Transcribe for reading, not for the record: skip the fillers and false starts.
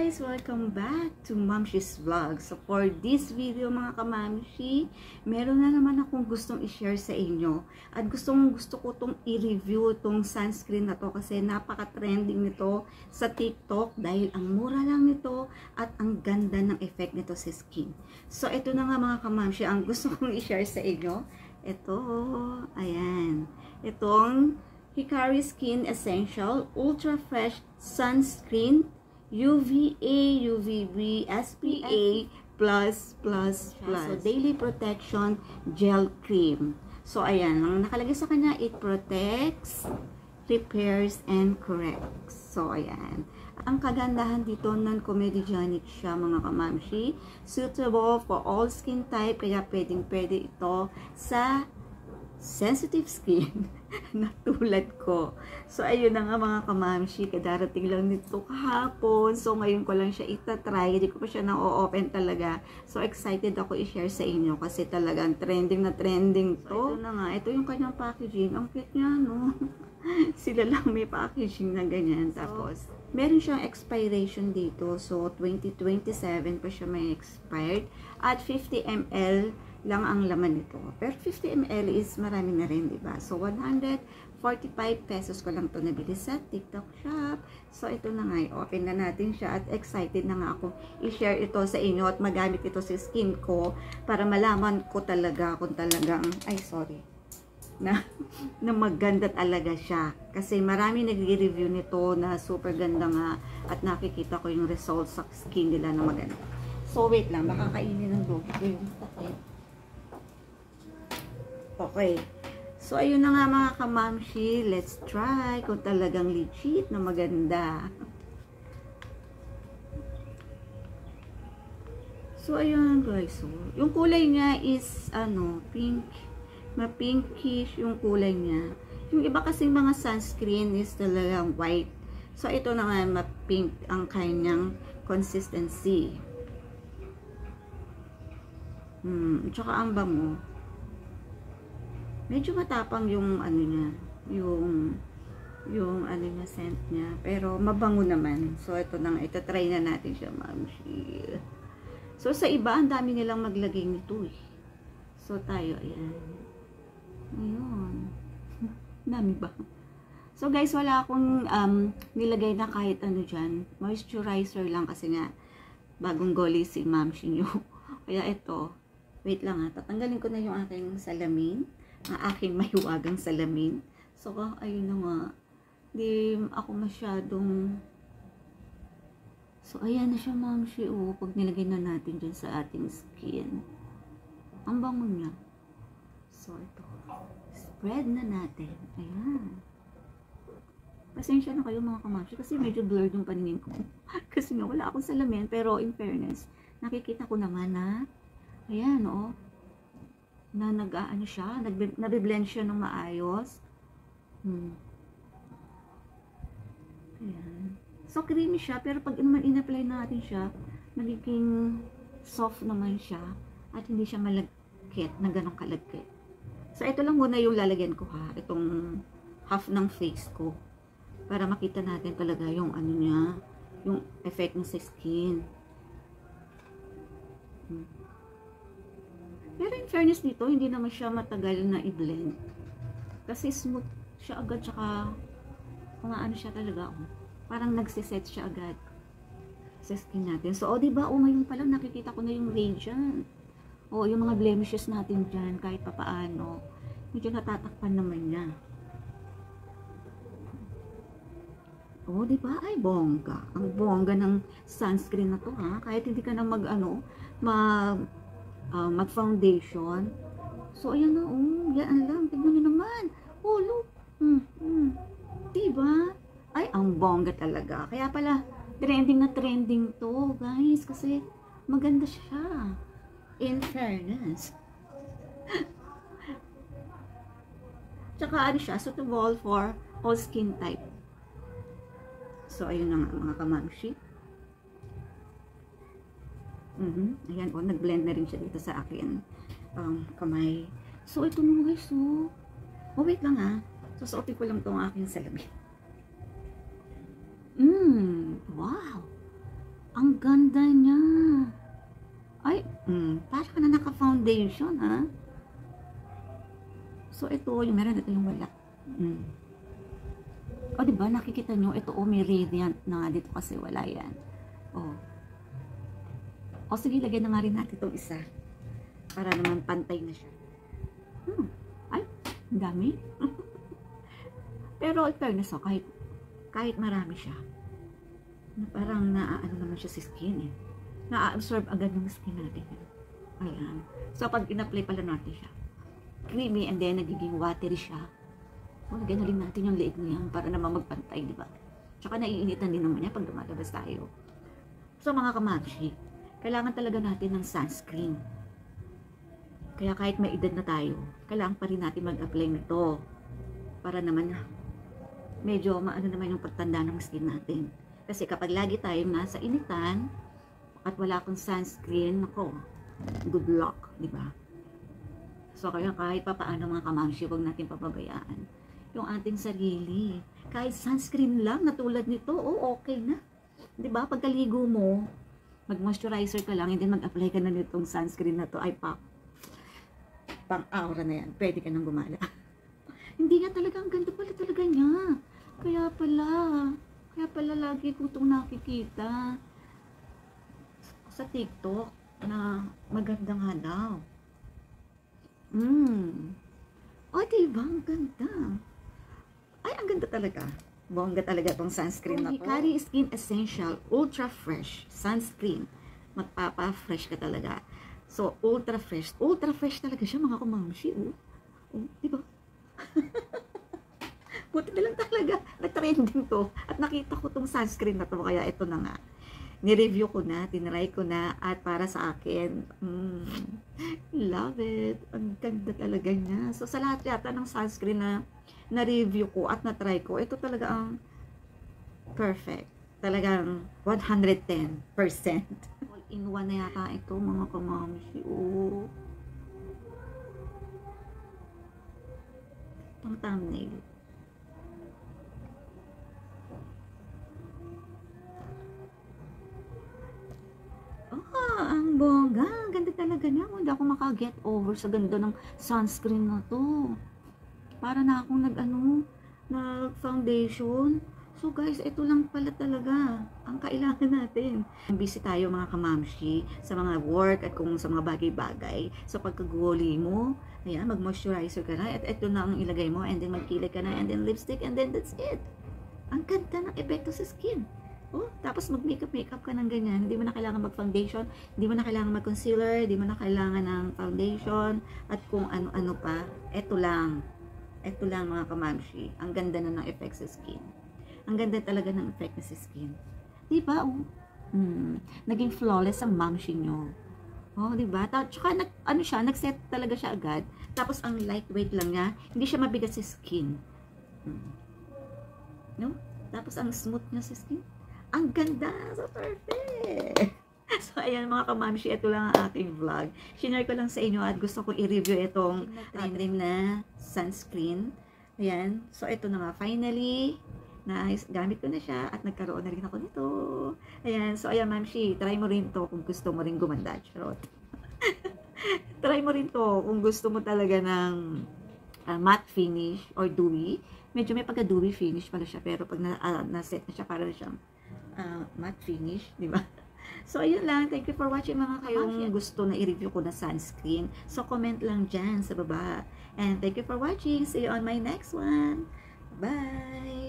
guys! Welcome back to Mamshi's Vlog. So for this video mga kamamshi, meron na naman akong gustong i-share sa inyo. At gusto ko itong i-review itong sunscreen na to kasi napaka-trending nito sa TikTok dahil ang mura lang nito at ang ganda ng effect nito sa skin. So ito na nga mga kamamshi, ang gusto kong i-share sa inyo. Ito, ayan. Itong Hikari Skin Essential Ultra Fresh Sunscreen UVA, UVB, SPA+++. So, Daily Protection Gel Cream. So, ayan. Ang nakalagay sa kanya, it protects, repairs, and corrects. So, ayan. Ang kagandahan dito, non-comedogenic siya, mga kamamshi. Suitable for all skin type, kaya pwedeng-pwede ito sa sensitive skin na tulad ko. So, ayun na nga mga kamamshi, kadarating lang nito kahapon. So, ngayon ko lang siya itatry. Hindi ko pa siya na-open talaga. So, excited ako i-share sa inyo kasi talagang trending na trending to. So, ito na nga. Ito yung kanyang packaging. Ang cute niya, no? Sila lang may packaging na ganyan. Tapos, meron siyang expiration dito. So, 2027 pa siya may expired. At 50 ml lang ang laman nito. Pero 50 ml is marami na rin, diba? So, 145 pesos ko lang to nabili sa TikTok shop. So, ito na nga. Open na natin siya at excited na nga ako i-share ito sa inyo at magamit ito sa skin ko para malaman ko talaga kung talagang, na maganda talaga siya. Kasi marami nag-review nito na super ganda nga at nakikita ko yung results sa skin nila na maganda. So, wait lang. Baka kainin ng logo ko yung takip. Okay. So, ayun na nga mga kamamshi. Let's try kung talagang legit na maganda. So, ayun guys. So, yung kulay niya is, pink. Ma-pinkish yung kulay niya. Yung iba kasing mga sunscreen is talagang white. So, ito na nga ma-pink ang kanyang consistency. Tsaka ang bango. Medyo matapang yung niya, yung scent niya, pero mabango naman. So ito nang ita-try na natin siya, mamshi. So sa iba ang dami nilang maglagay nito eh. So tayo ayan. Ayun. Dami ba? So guys, wala akong nilagay na kahit ano diyan. Moisturizer lang kasi nga bagong goli si mamshi niyo. Kaya ito, wait lang ha, tatanggalin ko na yung aking salamin. Ang aking mahiwagang salamin. So, ayun na nga. Di ako masyadong... So, ayan na siya, mamshi. Pag nilagay na natin dyan sa ating skin. Ang bango niya. So, ito. Spread na natin. Ayan. Pasensya na kayo mga kamamshi kasi medyo blurred yung paningin ko. Kasi nga, wala akong salamin. Pero, in fairness, nakikita ko naman na ayan, na nag-aano siya, nabiblend siya ng maayos. Ayan. So, creamy siya, pero pag naman in-apply natin siya, magiging soft naman siya, at hindi siya malagkit, na ganong kalagkit. So, ito lang muna yung lalagyan ko ha, itong half ng face ko, para makita natin talaga yung niya, yung effect ng sa skin. Pero in fairness dito, hindi naman siya matagal na i-blend. Kasi smooth siya agad, tsaka kumaano siya talaga. Parang nagsiset siya agad sa skin natin. So, diba, ngayon pa lang nakikita ko na yung radiant. Yung mga blemishes natin dyan, kahit papaano. Medyo natatakpan naman niya. Diba? Ay, bongga. Ang bongga ng sunscreen na to, ha? Kahit hindi ka na mag-foundation. So, ayan na, yan lang. Tignan nyo naman. Look. Diba? Ay, ang bongga talaga. Kaya pala, trending na trending to, guys. Kasi, maganda siya. In fairness. Tsaka, siya, suitable for all skin type. So, ayun na nga, mga kamamshi. Ayan, nag-blend na rin siya dito sa akin kamay. So, ito mo guys, wait lang ha. Susuotin ko lang itong aking salamin. Wow! Ang ganda niya. Ay, parang ka na naka-foundation, ha? So, ito yung meron, ito yung wala. O, diba, nakikita nyo, ito, may radiant na nga dito kasi wala yan. O, sige, lagyan na nga rin natin itong isa. Para naman pantay na siya. Ay, ang dami. Pero, in fairness, kahit marami siya, parang naaano naman siya sa skin, na-absorb agad ng skin natin. Ayan. So, pag in-apply pala natin siya, creamy and then nagiging watery siya. Lagyan na rin natin yung leeg niya para naman magpantay, di ba? Tsaka naiinitan din naman niya pag lumalabas tayo. So, mga kamamshi, kailangan talaga natin ng sunscreen. Kaya kahit may edad na tayo, kailangan pa rin natin mag-apply nito. Para naman medyo maano naman yung pagtanda ng skin natin. Kasi kapag lagi tayong nasa initan at wala akong sunscreen, ako, good luck, di ba? So, kaya kahit pa paano mga kamamshi, huwag natin papabayaan yung ating sarili. Kahit sunscreen lang, na tulad nito, okay na. Di ba? Pagkaligo mo, mag-moisturizer ka lang, and then mag-apply ka na nitong sunscreen na to, ay pang-aura na yan. Pwede ka nang gumala. Hindi nga talaga, ang ganda pala talaga niya. Kaya pala lagi ko itong nakikita sa TikTok na maganda nga daw. O, diba? Ang ganda. Ay, ang ganda talaga. Bongga talaga itong sunscreen na to. Hikari Skin Essential Ultra Fresh Sunscreen. Magpapa-fresh ka talaga. So, ultra fresh. Ultra fresh talaga siya, mga kumamshi. Diba? Buti na lang talaga. Nag-trending to. At nakita ko itong sunscreen na to. Kaya ito na nga. Ni-review ko na, tinry ko na, at para sa akin, love it. Ang ganda talaga niya. So, sa lahat yata ng sunscreen na na-review ko at na-try ko, ito talaga ang perfect. Talagang 110%. All-in-one na yata ito, mga kamamshi. Itong thumbnail. Ang bongga. Ang ganda talaga niya. Hindi ako maka-get over sa ganda ng sunscreen na to. Para na akong nag-foundation. So guys, ito lang pala talaga ang kailangan natin. Busy tayo mga kamamshi sa mga work at kung sa mga bagay-bagay. So pagkaguli mo, ayan, mag-moisturizer ka na at ito na ang ilagay mo and then magkilay ka na and then lipstick and then that's it. Ang ganda ng epekto sa skin. Tapos mag-makeup ka ng ganyan. Hindi mo na kailangan mag-foundation, hindi mo na kailangan mag-concealer, hindi mo na kailangan ng foundation, at kung ano-ano pa. Ito lang mga kamamshi. Ang ganda na ng effect sa skin. Ang ganda talaga ng effect sa skin. Diba? Naging flawless ang mamshi nyo. Diba? Tsaka nag-set talaga siya agad. Tapos ang lightweight lang niya. Hindi siya mabigat sa skin. No? Tapos ang smooth niya sa skin. Ang ganda! So perfect! So, ayan mga kamamshi, ito lang ang aking vlog. Shinare ko lang sa inyo at gusto kong i-review itong trending na sunscreen. Ayan. So, ito na nga. Finally, gamit ko na siya at nagkaroon na rin ako nito. Ayan. So, ayan mamshi, try mo rin to kung gusto mo rin gumanda. Charot. Try mo rin to kung gusto mo talaga ng matte finish or dewy. Medyo may pagka-dewy finish pala siya. Pero pag na-set na siya, para na siyang matte finish, di ba? So, ayun lang. Thank you for watching mga kayong gusto na i-review ko na sunscreen. So, comment lang dyan sa baba. And thank you for watching. See you on my next one. Bye!